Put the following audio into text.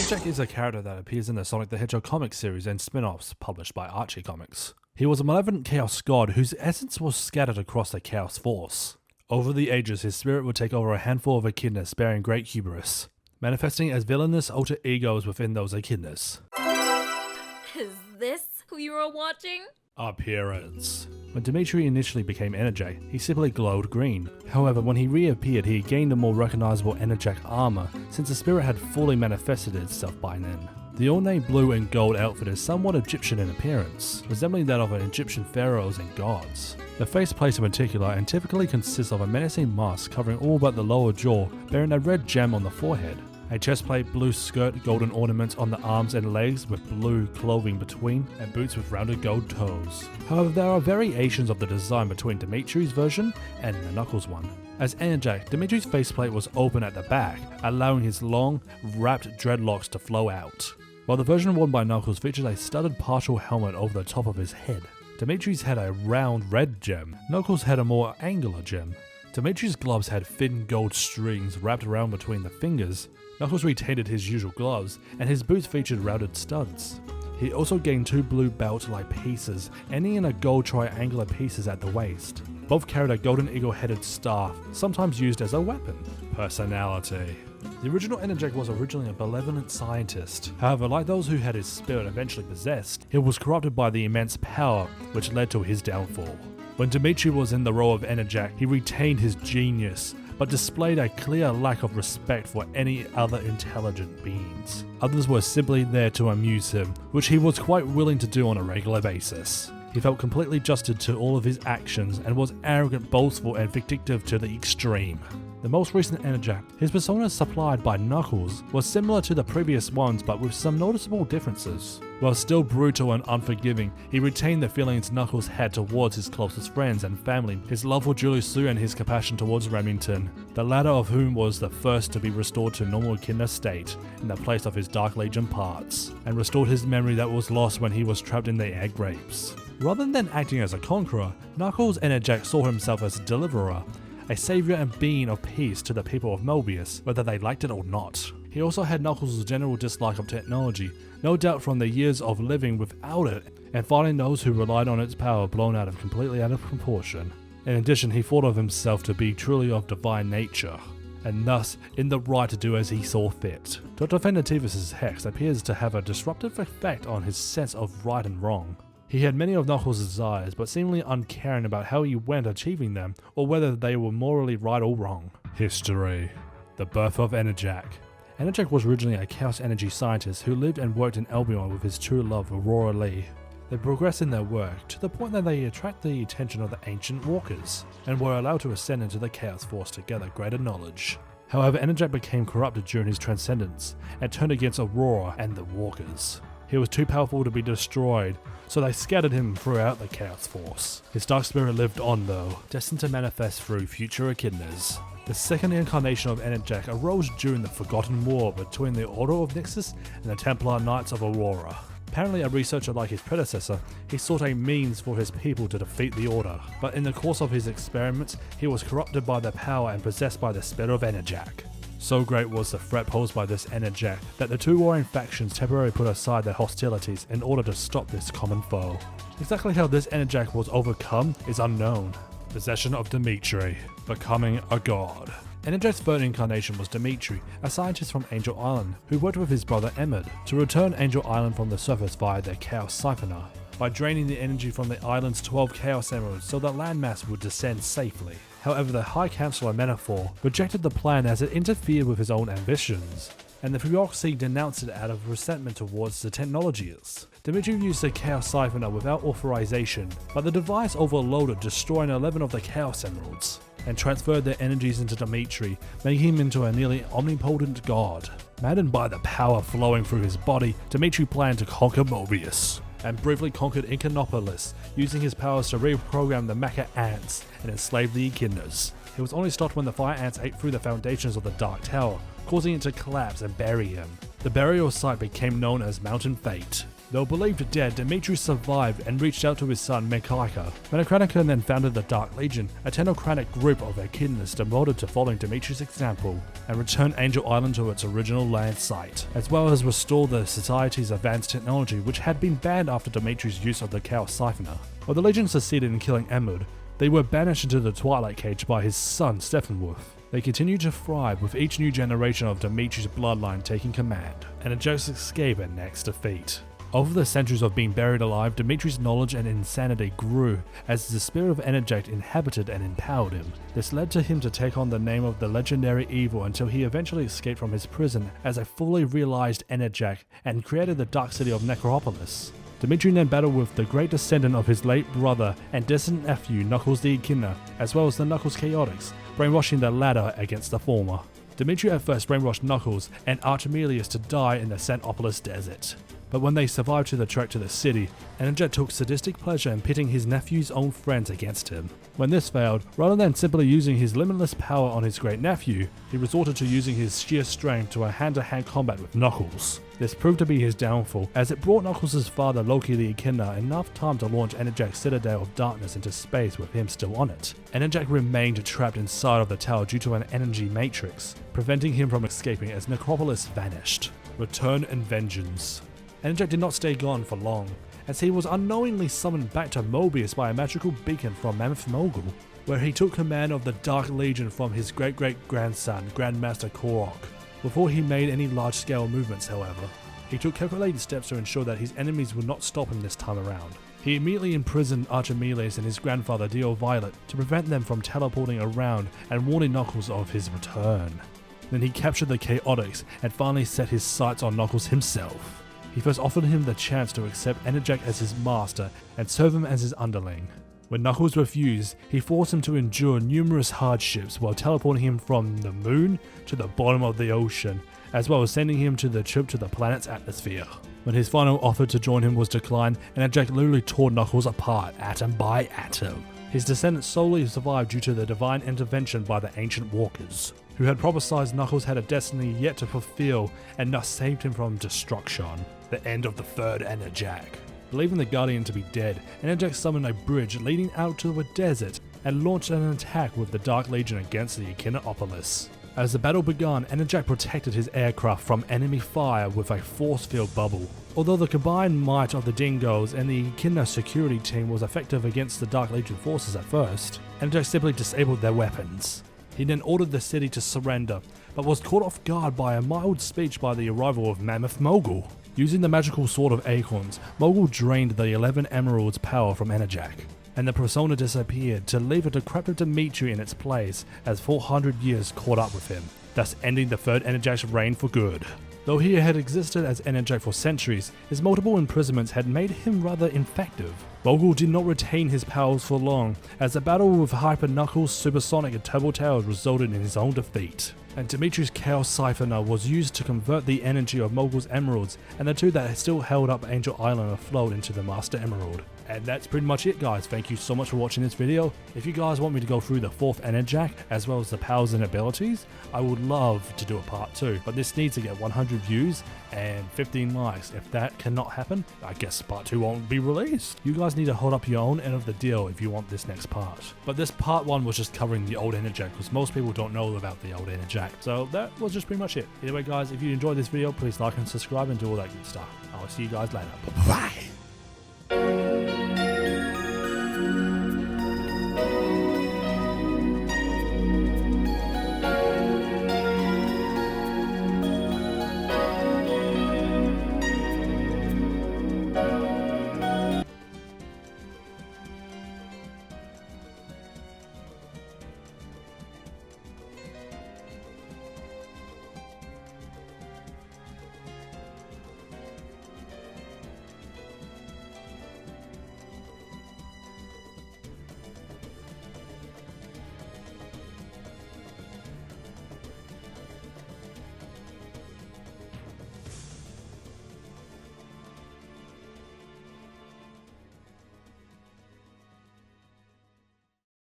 Enerjak is a character that appears in the Sonic the Hedgehog comic series and spin-offs published by RJG Comics. He was a malevolent chaos god whose essence was scattered across the chaos force. Over the ages, his spirit would take over a handful of echidnas, bearing great hubris, manifesting as villainous alter egos within those echidnas. Is this who you were watching? Appearance. When Dimitri initially became Enerjak, he simply glowed green. However, when he reappeared, he gained a more recognizable Enerjak armor, since the spirit had fully manifested itself by then. The ornate blue and gold outfit is somewhat Egyptian in appearance, resembling that of an Egyptian pharaohs and gods. The faceplate in particular and typically consists of a menacing mask covering all but the lower jaw, bearing a red gem on the forehead. A chestplate, blue skirt, golden ornaments on the arms and legs with blue clothing between, and boots with rounded gold toes. However, there are variations of the design between Dimitri's version and the Knuckles one. As Enerjak, Dimitri's faceplate was open at the back, allowing his long, wrapped dreadlocks to flow out, while the version worn by Knuckles featured a studded partial helmet over the top of his head. Dimitri's had a round red gem, Knuckles had a more angular gem. Dimitri's gloves had thin gold strings wrapped around between the fingers. Knuckles retained his usual gloves, and his boots featured rounded studs. He also gained two blue belt-like pieces, ending in a gold triangular pieces at the waist. Both carried a golden eagle-headed staff, sometimes used as a weapon. Personality. The original Enerjak was originally a benevolent scientist. However, like those who had his spirit eventually possessed, he was corrupted by the immense power, which led to his downfall. When Dimitri was in the role of Enerjak, he retained his genius, but displayed a clear lack of respect for any other intelligent beings. Others were simply there to amuse him, which he was quite willing to do on a regular basis. He felt completely adjusted to all of his actions and was arrogant, boastful, and vindictive to the extreme. The most recent Enerjak, his persona supplied by Knuckles, was similar to the previous ones but with some noticeable differences. While still brutal and unforgiving, he retained the feelings Knuckles had towards his closest friends and family, his love for Julius Sue and his compassion towards Remington, the latter of whom was the first to be restored to normal echidna state in the place of his Dark Legion parts, and restored his memory that was lost when he was trapped in the egg grapes. Rather than acting as a conqueror, Knuckles Enerjak saw himself as a deliverer, a savior and being of peace to the people of Mobius, whether they liked it or not. He also had Knuckles' general dislike of technology, no doubt from the years of living without it, and finding those who relied on its power blown completely out of proportion. In addition, he thought of himself to be truly of divine nature, and thus in the right to do as he saw fit. Dr. Venerativus' hex appears to have a disruptive effect on his sense of right and wrong. He had many of Knuckles' desires, but seemingly uncaring about how he went achieving them, or whether they were morally right or wrong. History. The birth of Enerjak. Enerjak was originally a chaos energy scientist who lived and worked in Albion with his true love, Aurora Lee. They progressed in their work to the point that they attracted the attention of the ancient walkers, and were allowed to ascend into the chaos force to gather greater knowledge. However, Enerjak became corrupted during his transcendence, and turned against Aurora and the walkers. He was too powerful to be destroyed, so they scattered him throughout the Chaos Force. His dark spirit lived on though, destined to manifest through future echidnas. The second incarnation of Enerjak arose during the Forgotten War between the Order of Nixus and the Templar Knights of Aurora. Apparently a researcher like his predecessor, he sought a means for his people to defeat the Order, but in the course of his experiments, he was corrupted by their power and possessed by the spirit of Enerjak. So great was the threat posed by this Enerjak that the two warring factions temporarily put aside their hostilities in order to stop this common foe. Exactly how this Enerjak was overcome is unknown. Possession of Dimitri. Becoming a god. Enerjak's third incarnation was Dimitri, a scientist from Angel Island, who worked with his brother Emmett to return Angel Island from the surface via their Chaos Siphoner, by draining the energy from the island's 12 Chaos Emeralds so the landmass would descend safely. However, the High Councilor Metaphor rejected the plan as it interfered with his own ambitions, and the bureaucracy denounced it out of resentment towards the technologies. Dimitri used the Chaos Siphoner without authorization, but the device overloaded, destroying 11 of the Chaos Emeralds, and transferred their energies into Dimitri, making him into a nearly omnipotent god. Maddened by the power flowing through his body, Dimitri planned to conquer Mobius, and briefly conquered Incarnopolis, using his powers to reprogram the Mecha Ants and enslave the Echidnas. He was only stopped when the Fire Ants ate through the foundations of the Dark Tower, causing it to collapse and bury him. The burial site became known as Mountain Fate. Though believed dead, Dimitri survived and reached out to his son Mekaika. Menokranika then founded the Dark Legion, a technocratic group of echidnas devoted to following Dimitri's example, and returned Angel Island to its original land site, as well as restore the society's advanced technology which had been banned after Dimitri's use of the Chaos Siphoner. While the Legion succeeded in killing Emud, they were banished into the Twilight Cage by his son Steppenwolf. They continued to thrive with each new generation of Dimitri's bloodline taking command, and Enerjaks escape at next defeat. Over the centuries of being buried alive, Dimitri's knowledge and insanity grew as the spirit of Enerjaks inhabited and empowered him. This led to him to take on the name of the legendary evil until he eventually escaped from his prison as a fully realized Enerjak and created the dark city of Necropolis. Dimitri then battled with the great descendant of his late brother and distant nephew Knuckles the Echidna, as well as the Knuckles Chaotix, brainwashing the latter against the former. Dimitri at first brainwashed Knuckles and Archimelius to die in the Santopolis desert. But when they survived to the trek to the city, Enerjak took sadistic pleasure in pitting his nephew's own friends against him. When this failed, rather than simply using his limitless power on his great nephew, he resorted to using his sheer strength to a hand-to-hand combat with Knuckles. This proved to be his downfall, as it brought Knuckles' father Loki the Echidna enough time to launch Enerjak's Citadel of Darkness into space with him still on it. Enerjak remained trapped inside of the tower due to an energy matrix, preventing him from escaping as Necropolis vanished. Return and Vengeance. Enerjak did not stay gone for long, as he was unknowingly summoned back to Mobius by a magical beacon from Mammoth Mogul, where he took command of the Dark Legion from his great-great-grandson, Grandmaster Korok. Before he made any large-scale movements, however, he took calculated steps to ensure that his enemies would not stop him this time around. He immediately imprisoned Archimelius and his grandfather Dio Violet to prevent them from teleporting around and warning Knuckles of his return. Then he captured the Chaotix and finally set his sights on Knuckles himself. He first offered him the chance to accept Enerjak as his master and serve him as his underling. When Knuckles refused, he forced him to endure numerous hardships while teleporting him from the moon to the bottom of the ocean, as well as sending him to the trip to the planet's atmosphere. When his final offer to join him was declined, Enerjak literally tore Knuckles apart atom by atom. His descendants solely survived due to the divine intervention by the ancient walkers, who had prophesied Knuckles had a destiny yet to fulfill and thus saved him from destruction. The end of the third Enerjak. Believing the Guardian to be dead, Enerjak summoned a bridge leading out to a desert and launched an attack with the Dark Legion against the Echidnaopolis. As the battle began, Enerjak protected his aircraft from enemy fire with a force field bubble. Although the combined might of the Dingoes and the Echidna security team was effective against the Dark Legion forces at first, Enerjak simply disabled their weapons. He then ordered the city to surrender, but was caught off guard by a mild speech by the arrival of Mammoth Mogul. Using the magical Sword of Acorns, Mogul drained the 11 Emeralds' power from Enerjak, and the persona disappeared to leave a decrepit Dimitri in its place as 400 years caught up with him, thus ending the third Enerjak's reign for good. Though he had existed as Enerjak for centuries, his multiple imprisonments had made him rather ineffective. Mogul did not retain his powers for long, as the battle with Hyper Knuckles, Supersonic and Turbo Tails resulted in his own defeat. And Dimitri's Chaos Siphoner was used to convert the energy of Mogul's emeralds and the two that still held up Angel Island afloat into the Master Emerald. And that's pretty much it, guys. Thank you so much for watching this video. If you guys want me to go through the 4th Enerjak as well as the powers and abilities, I would love to do a part 2, but this needs to get 100 views and 15 likes. If that cannot happen, I guess part 2 won't be released. You guys need to hold up your own end of the deal if you want this next part. But this part 1 was just covering the old Enerjak, because most people don't know about the old Enerjak. So that was just pretty much it. Anyway guys, if you enjoyed this video, please like and subscribe and do all that good stuff. I'll see you guys later. Bye bye.